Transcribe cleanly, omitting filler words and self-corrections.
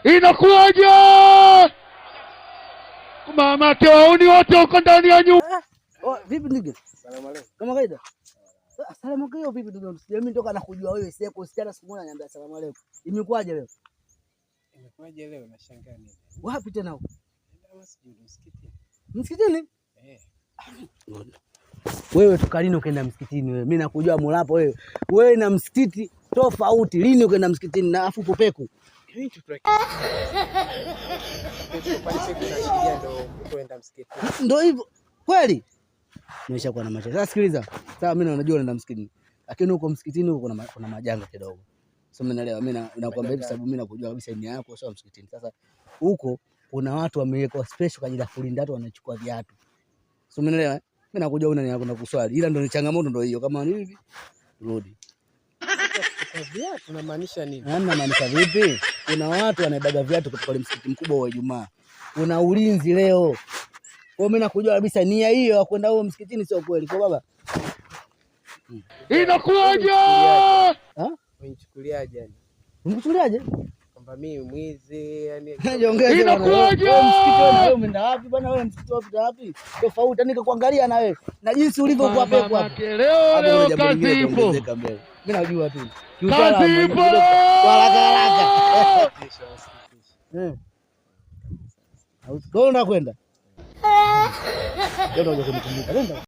Inakuwaje? Mama wauni wote uko ndani ya nyumba. Vipi ndugu? Asalamu alaykum. Kama kawaida. Asalamu alaykum vipi ndugu? Mimi nitoka nakujua wewe siko usikiana siku moja niambia asalamu alaykum. Imekuwaje leo? Imekuwaje leo nashangaa nini? Wapi tena huko? Ndio msikitini. Msikitini? Wewe toka lini ukaenda msikitini wewe? Mimi nakujua mulapo wewe. Wewe na msikiti tofauti. Lini ukaenda msikitini na afu popeku? Mimi ndio hivyo. Kweli? Nimeshakuwa na macho. Sasa sikiliza. Sawa mimi najua unaenda msikitini. Lakini huko msikitini huko kuna majanga kidogo. Sio umeelewa? Mimi nakwambia hivi sababu mimi nakujua kabisa ni yako sio msikitini. Sasa huko kuna watu wamewekwa special kwa ajili ya kulinda watu wanachukua viatu. Sio umeelewa? Mimi nakuja una ni kuna kuswali. Ila ndio changamoto ndio hiyo kama ni hivi. Rudi. Viatu unamaanisha nini? Maanisha vipi? Kuna watu wanaibaga viatu kutoka ile msikiti mkubwa wa Ijumaa. Kuna ulinzi leo. Kwa mimi nakujua kabisa nia hiyo ya kwenda huo msikitini sio kweli. Kwa baba. Inakuwaje? Unichukuliaje yani? Unichukuliaje? Kwamba mimi mwizi yani. Inakuwaje? Msikiti wewe umeenda wapi bwana wewe msikiti wapi? Tofauti yani nikakuangalia na wewe. Na jinsi ulivyokuwa pepo hapo. Leo kazi ipo. Mimi najua tu. Kazi ipo. Haraka. Au unakwenda? Ndio ndio kunikumbuka. Nenda.